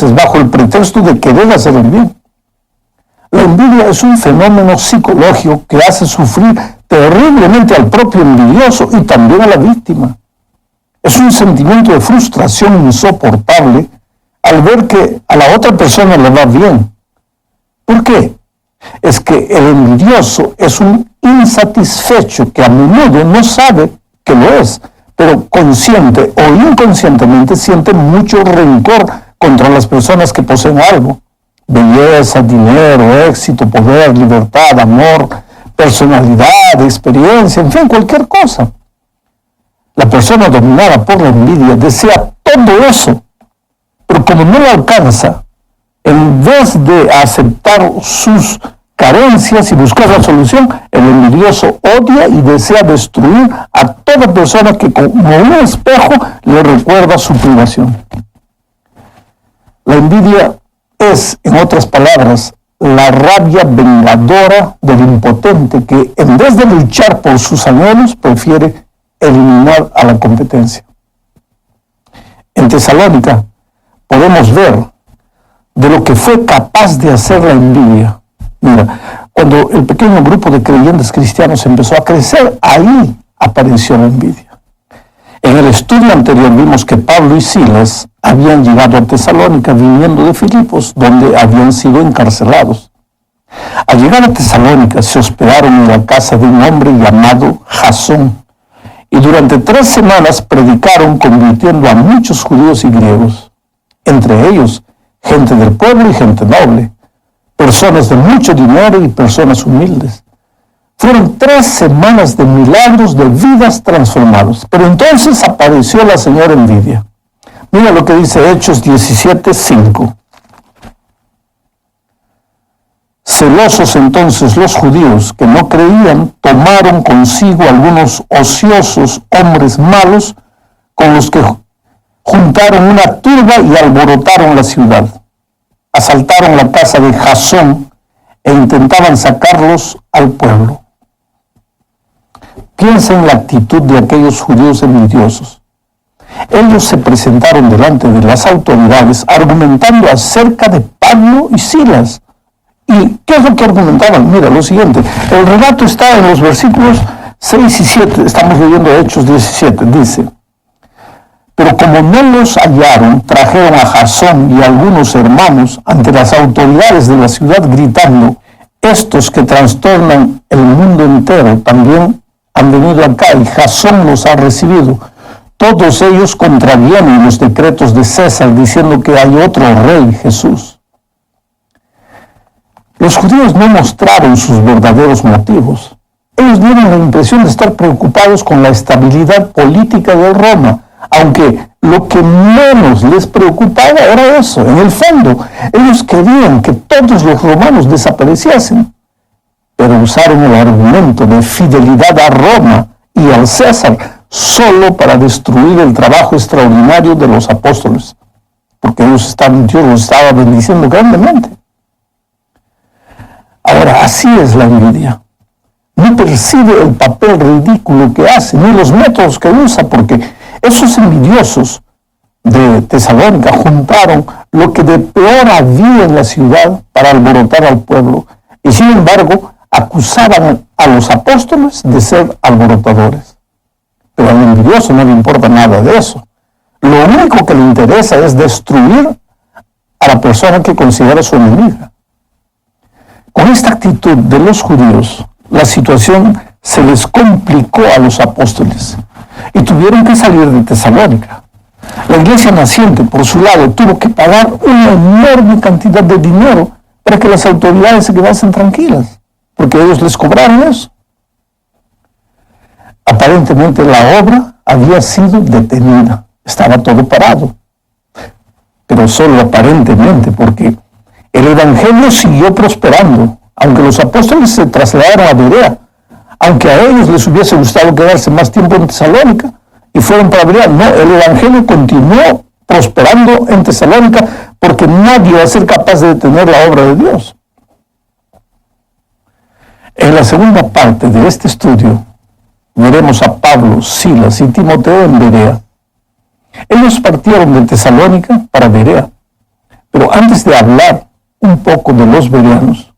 veces bajo el pretexto de querer hacer el bien. La envidia es un fenómeno psicológico que hace sufrir terriblemente al propio envidioso y también a la víctima. Es un sentimiento de frustración insoportable al ver que a la otra persona le va bien. ¿Por qué? Es que el envidioso es un insatisfecho que a menudo no sabe que lo es, pero consciente o inconscientemente siente mucho rencor contra las personas que poseen algo: belleza, dinero, éxito, poder, libertad, amor, personalidad, experiencia, en fin, cualquier cosa. La persona dominada por la envidia desea todo eso, pero como no lo alcanza, en vez de aceptar sus carencias y buscar la solución, el envidioso odia y desea destruir a toda persona que como un espejo le recuerda su privación. La envidia es, en otras palabras, la rabia vengadora del impotente que, en vez de luchar por sus anhelos, prefiere eliminar a la competencia. En Tesalónica podemos ver de lo que fue capaz de hacer la envidia. Mira, cuando el pequeño grupo de creyentes cristianos empezó a crecer, ahí apareció la envidia. En el estudio anterior vimos que Pablo y Silas habían llegado a Tesalónica viniendo de Filipos, donde habían sido encarcelados. Al llegar a Tesalónica se hospedaron en la casa de un hombre llamado Jasón, y durante 3 semanas predicaron, convirtiendo a muchos judíos y griegos, entre ellos gente del pueblo y gente noble, personas de mucho dinero y personas humildes. Fueron 3 semanas de milagros, de vidas transformadas. Pero entonces apareció la señora envidia. Mira lo que dice Hechos 17:5. Celosos entonces los judíos que no creían, tomaron consigo algunos ociosos hombres malos, con los que juntaron una turba y alborotaron la ciudad. Asaltaron la casa de Jasón e intentaban sacarlos al pueblo. Piensa en la actitud de aquellos judíos envidiosos. Ellos se presentaron delante de las autoridades argumentando acerca de Pablo y Silas. ¿Y qué es lo que argumentaban? Mira, lo siguiente. El relato está en los versículos 6 y 7. Estamos leyendo Hechos 17. Dice: pero como no los hallaron, trajeron a Jasón y a algunos hermanos ante las autoridades de la ciudad gritando: estos que trastornan el mundo entero también han venido acá y Jasón los ha recibido. Todos ellos contravienen los decretos de César, diciendo que hay otro rey, Jesús. Los judíos no mostraron sus verdaderos motivos. Ellos dieron la impresión de estar preocupados con la estabilidad política de Roma, aunque lo que menos les preocupaba era eso. En el fondo, ellos querían que todos los romanos desapareciesen, pero usaron el argumento de fidelidad a Roma y al César solo para destruir el trabajo extraordinario de los apóstoles, porque Dios los estaba bendiciendo grandemente. Ahora, así es la envidia. No percibe el papel ridículo que hace, ni los métodos que usa, porque esos envidiosos de Tesalónica juntaron lo que de peor había en la ciudad para alborotar al pueblo, y sin embargo acusaban a los apóstoles de ser alborotadores. Pero al envidioso no le importa nada de eso. Lo único que le interesa es destruir a la persona que considera su enemiga. Con esta actitud de los judíos, la situación se les complicó a los apóstoles y tuvieron que salir de Tesalónica. La iglesia naciente, por su lado, tuvo que pagar una enorme cantidad de dinero para que las autoridades se quedasen tranquilas, porque ellos les cobraron eso. Aparentemente la obra había sido detenida, estaba todo parado, pero solo aparentemente, porque el evangelio siguió prosperando, aunque los apóstoles se trasladaron a Berea, aunque a ellos les hubiese gustado quedarse más tiempo en Tesalónica y fueron para Berea. No, el evangelio continuó prosperando en Tesalónica porque nadie va a ser capaz de detener la obra de Dios. En la segunda parte de este estudio veremos a Pablo, Silas y Timoteo en Berea. Ellos partieron de Tesalónica para Berea, pero antes de hablar un poco de los bereanos,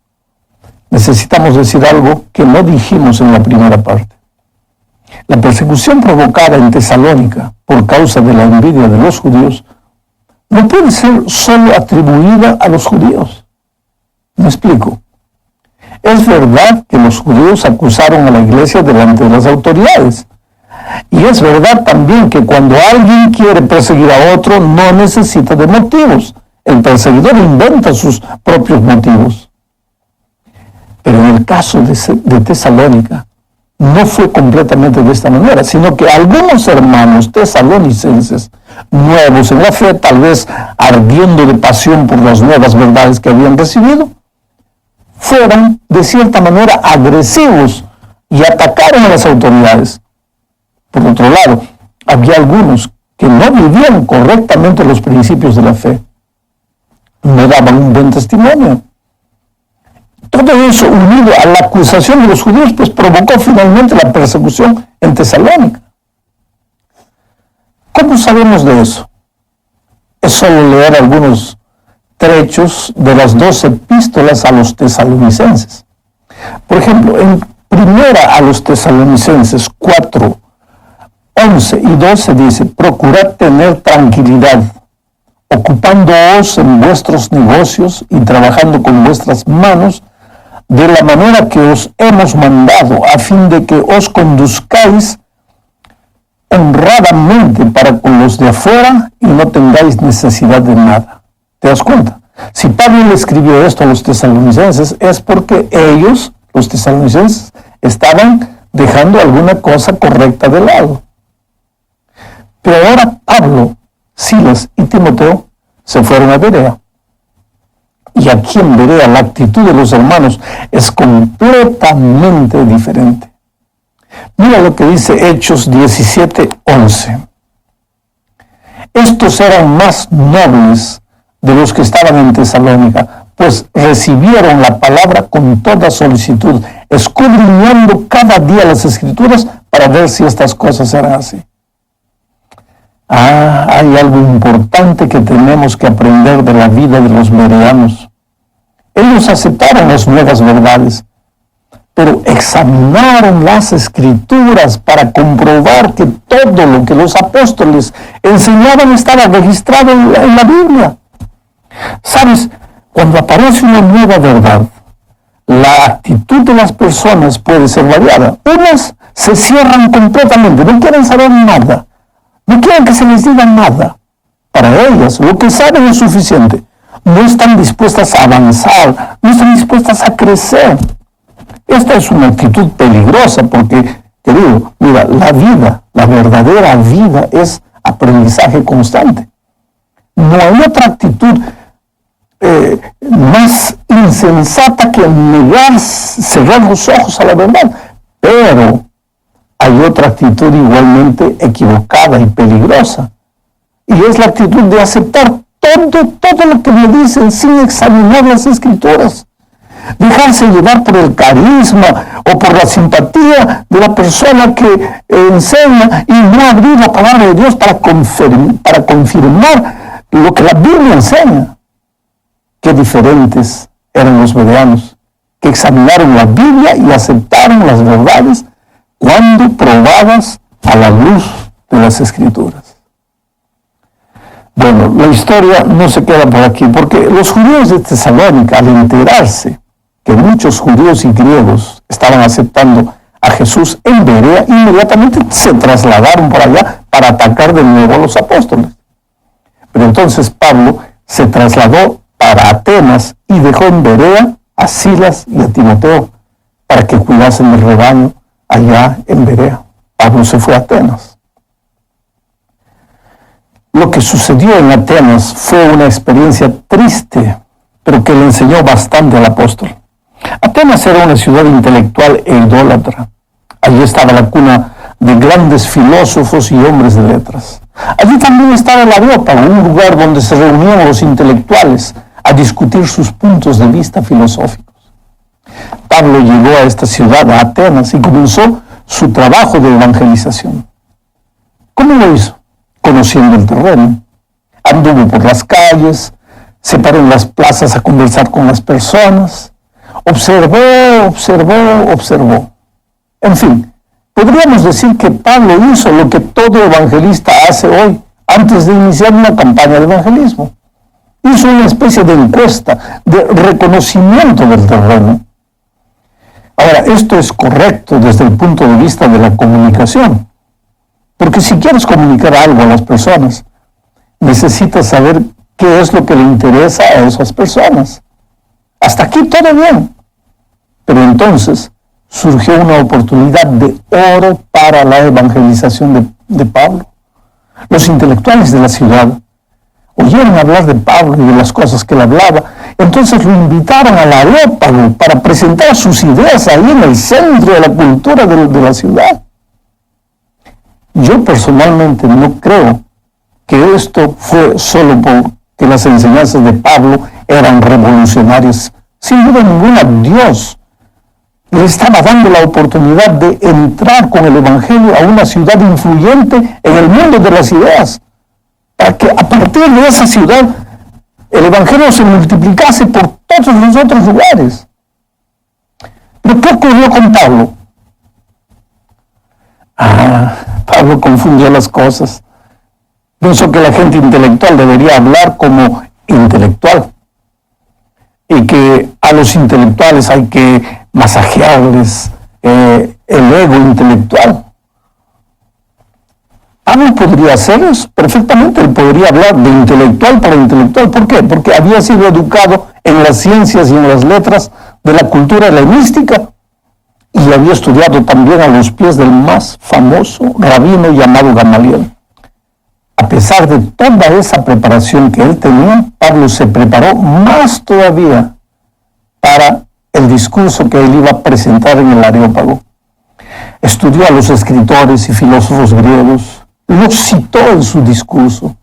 necesitamos decir algo que no dijimos en la primera parte. La persecución provocada en Tesalónica por causa de la envidia de los judíos no puede ser solo atribuida a los judíos. ¿Me explico? Es verdad que los judíos acusaron a la iglesia delante de las autoridades. Y es verdad también que cuando alguien quiere perseguir a otro, no necesita de motivos. El perseguidor inventa sus propios motivos. Pero en el caso de Tesalónica, no fue completamente de esta manera, sino que algunos hermanos tesalonicenses, nuevos en la fe, tal vez ardiendo de pasión por las nuevas verdades que habían recibido, fueron de cierta manera agresivos y atacaron a las autoridades. Por otro lado, había algunos que no vivían correctamente los principios de la fe, no daban un buen testimonio. Todo eso, unido a la acusación de los judíos, pues provocó finalmente la persecución en Tesalónica. ¿Cómo sabemos de eso? Es solo leer algunos trechos de las 2 epístolas a los tesalonicenses. Por ejemplo, en primera a los tesalonicenses 4, 11 y 12 dice: procurad tener tranquilidad, ocupándoos en vuestros negocios y trabajando con vuestras manos, de la manera que os hemos mandado, a fin de que os conduzcáis honradamente para con los de afuera y no tengáis necesidad de nada. ¿Te das cuenta? Si Pablo le escribió esto a los tesalonicenses, es porque ellos, los tesalonicenses, estaban dejando alguna cosa correcta de lado. Pero ahora Pablo, Silas y Timoteo se fueron a Berea. Y aquí en Berea la actitud de los hermanos es completamente diferente. Mira lo que dice Hechos 17:11. Estos eran más nobles de los que estaban en Tesalónica, pues recibieron la palabra con toda solicitud, escudriñando cada día las Escrituras para ver si estas cosas eran así. Hay algo importante que tenemos que aprender de la vida de los bereanos. Ellos aceptaron las nuevas verdades, pero examinaron las Escrituras para comprobar que todo lo que los apóstoles enseñaban estaba registrado en la Biblia. ¿Sabes? Cuando aparece una nueva verdad, la actitud de las personas puede ser variada. Unas se cierran completamente, no quieren saber nada. No quieren que se les diga nada. Para ellas, lo que saben es suficiente. No están dispuestas a avanzar, no están dispuestas a crecer. Esta es una actitud peligrosa porque, te digo, mira, la vida, la verdadera vida es aprendizaje constante. No hay otra actitud más insensata que negar, cerrar los ojos a la verdad. Pero hay otra actitud igualmente equivocada y peligrosa. Y es la actitud de aceptar todo lo que me dicen sin examinar las Escrituras. Dejarse llevar por el carisma o por la simpatía de la persona que enseña y no abrir la palabra de Dios para confirmar lo que la Biblia enseña. Qué diferentes eran los bereanos, que examinaron la Biblia y aceptaron las verdades cuando probadas a la luz de las Escrituras. Bueno, la historia no se queda por aquí, porque los judíos de Tesalónica, al enterarse que muchos judíos y griegos estaban aceptando a Jesús en Berea, inmediatamente se trasladaron por allá para atacar de nuevo a los apóstoles. Pero entonces Pablo se trasladó para Atenas y dejó en Berea a Silas y a Timoteo para que cuidasen el rebaño allá en Berea. Pablo se fue a Atenas. Lo que sucedió en Atenas fue una experiencia triste, pero que le enseñó bastante al apóstol. Atenas era una ciudad intelectual e idólatra. Allí estaba la cuna de grandes filósofos y hombres de letras. Allí también estaba el Areópago, un lugar donde se reunían los intelectuales a discutir sus puntos de vista filosóficos. Pablo llegó a esta ciudad, a Atenas, y comenzó su trabajo de evangelización. ¿Cómo lo hizo? Conociendo el terreno. Anduvo por las calles, se paró en las plazas a conversar con las personas, observó. En fin, podríamos decir que Pablo hizo lo que todo evangelista hace hoy antes de iniciar una campaña de evangelismo. Hizo una especie de encuesta, de reconocimiento del terreno. Ahora, esto es correcto desde el punto de vista de la comunicación, porque si quieres comunicar algo a las personas, necesitas saber qué es lo que le interesa a esas personas. Hasta aquí todo bien. Pero entonces surgió una oportunidad de oro para la evangelización de Pablo. Los intelectuales de la ciudad oyeron hablar de Pablo y de las cosas que él hablaba. Entonces lo invitaron al Areópago para presentar sus ideas ahí en el centro de la cultura de la ciudad. Yo personalmente no creo que esto fue solo porque las enseñanzas de Pablo eran revolucionarias. Sin duda ninguna, Dios le estaba dando la oportunidad de entrar con el Evangelio a una ciudad influyente en el mundo de las ideas, para que a partir de esa ciudad el Evangelio se multiplicase por todos los otros lugares. Pero ¿qué ocurrió con Pablo? Pablo confundió las cosas. Pensó que la gente intelectual debería hablar como intelectual y que a los intelectuales hay que masajearles el ego intelectual. Pablo podría hacer eso perfectamente. Él podría hablar de intelectual para intelectual. ¿Por qué? Porque había sido educado en las ciencias y en las letras de la cultura helenística y había estudiado también a los pies del más famoso rabino llamado Gamaliel. A pesar de toda esa preparación que él tenía, Pablo se preparó más todavía para el discurso que él iba a presentar en el Areópago. Estudió a los escritores y filósofos griegos, los citó en su discurso.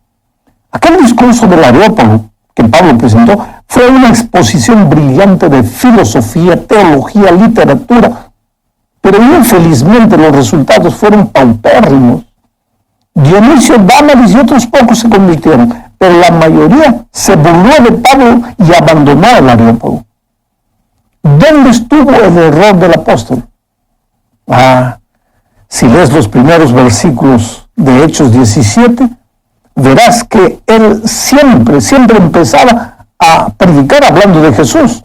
Aquel discurso del Areópago que Pablo presentó fue una exposición brillante de filosofía, teología, literatura, pero infelizmente los resultados fueron paupérrimos. Dionisio, Dámaris y otros pocos se convirtieron, pero la mayoría se burló de Pablo y abandonó el Areópago. ¿Dónde estuvo el error del apóstol? Si lees los primeros versículos de Hechos 17, verás que él siempre empezaba a predicar hablando de Jesús,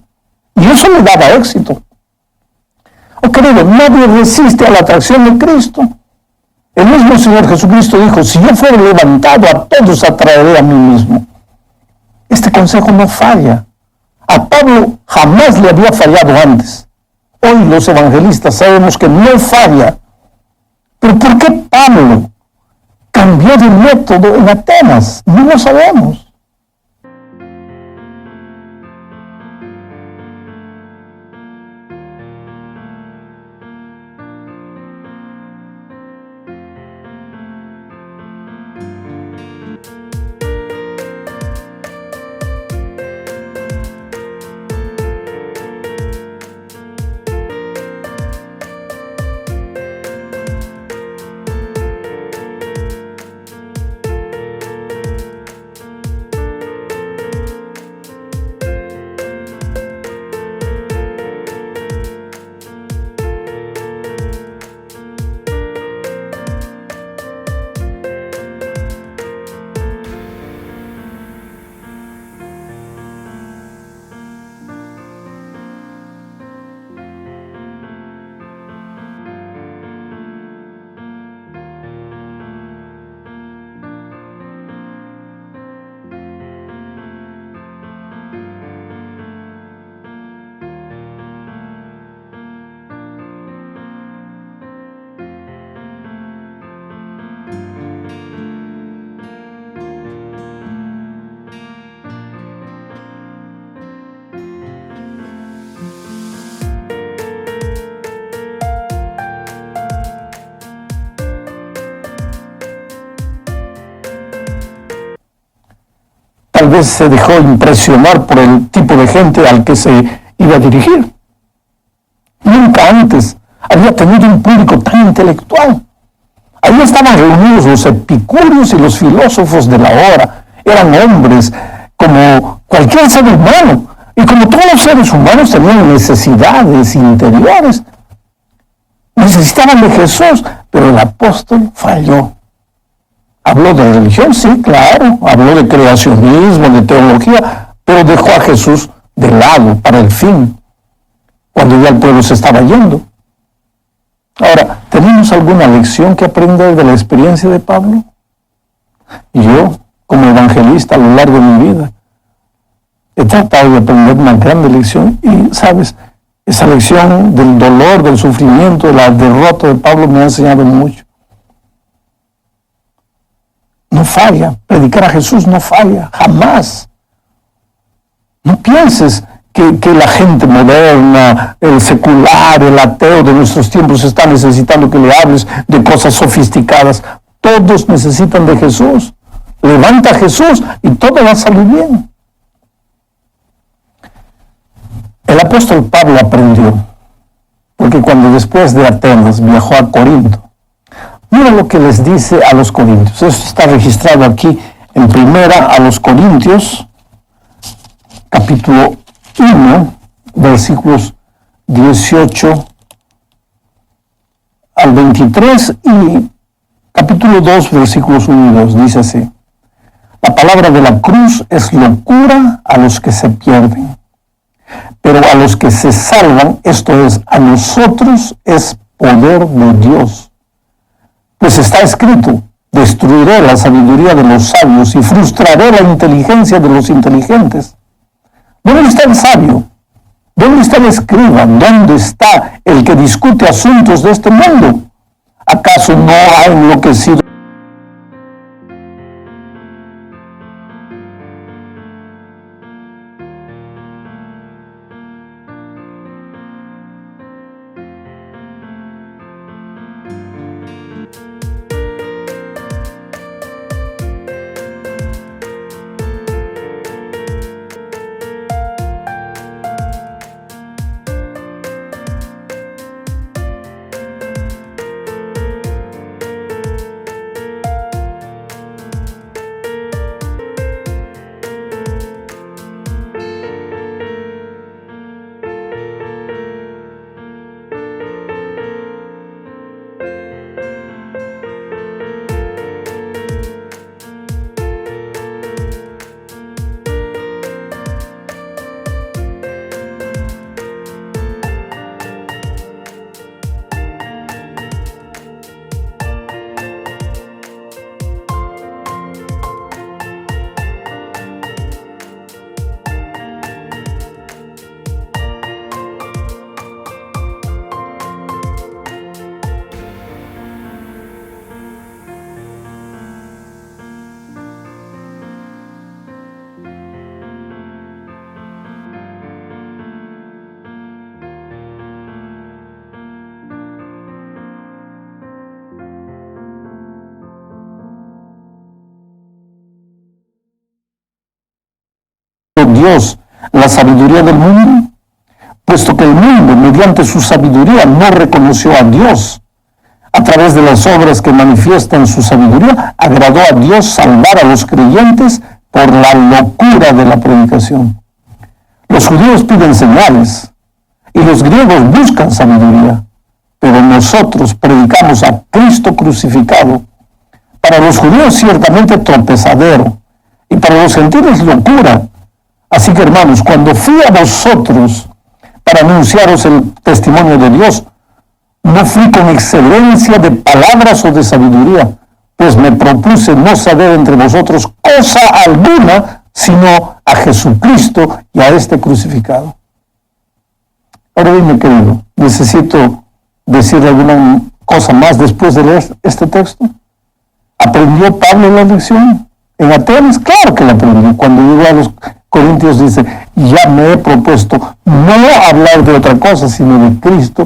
y eso le daba éxito. Querido, nadie resiste a la atracción de Cristo. El mismo Señor Jesucristo dijo: si yo fuera levantado, a todos atraeré a mí mismo. Este consejo no falla. A Pablo jamás le había fallado antes. Hoy los evangelistas sabemos que no falla. Pero ¿por qué Pablo cambió de método en Atenas? No lo sabemos. Tal vez se dejó impresionar por el tipo de gente al que se iba a dirigir. Nunca antes había tenido un público tan intelectual. Ahí estaban reunidos los epicúreos y los filósofos de la hora. Eran hombres como cualquier ser humano. Y como todos los seres humanos tenían necesidades interiores, necesitaban de Jesús, pero el apóstol falló. Habló de religión, sí, claro, habló de creacionismo, de teología, pero dejó a Jesús de lado para el fin, cuando ya el pueblo se estaba yendo. Ahora, ¿tenemos alguna lección que aprender de la experiencia de Pablo? Yo, como evangelista a lo largo de mi vida, he tratado de aprender una gran lección y, ¿sabes? Esa lección del dolor, del sufrimiento, de la derrota de Pablo me ha enseñado mucho. No falla, predicar a Jesús no falla, jamás. No pienses que la gente moderna, el secular, el ateo de nuestros tiempos está necesitando que le hables de cosas sofisticadas. Todos necesitan de Jesús. Levanta a Jesús y todo va a salir bien. El apóstol Pablo aprendió, porque cuando después de Atenas viajó a Corinto, mira lo que les dice a los corintios. Esto está registrado aquí en Primera a los Corintios, capítulo 1, versículos 18 al 23 y capítulo 2, versículos 1 y 2. Dice así: la palabra de la cruz es locura a los que se pierden, pero a los que se salvan, esto es, a nosotros, es poder de Dios. Pues está escrito: destruiré la sabiduría de los sabios y frustraré la inteligencia de los inteligentes. ¿Dónde está el sabio? ¿Dónde está el escriba? ¿Dónde está el que discute asuntos de este mundo? ¿Acaso no ha enloquecido? Dios la sabiduría del mundo, puesto que el mundo, mediante su sabiduría, no reconoció a Dios. A través de las obras que manifiestan su sabiduría, agradó a Dios salvar a los creyentes por la locura de la predicación. Los judíos piden señales y los griegos buscan sabiduría, pero nosotros predicamos a Cristo crucificado. Para los judíos ciertamente tropezadero y para los gentiles locura. Así que, hermanos, cuando fui a vosotros para anunciaros el testimonio de Dios, no fui con excelencia de palabras o de sabiduría, pues me propuse no saber entre vosotros cosa alguna, sino a Jesucristo y a este crucificado. Ahora dime, querido, ¿necesito decir alguna cosa más después de leer este texto? ¿Aprendió Pablo la lección en Atenas? Claro que la aprendió. Cuando llegó a los Corintios dice: ya me he propuesto no hablar de otra cosa, sino de Cristo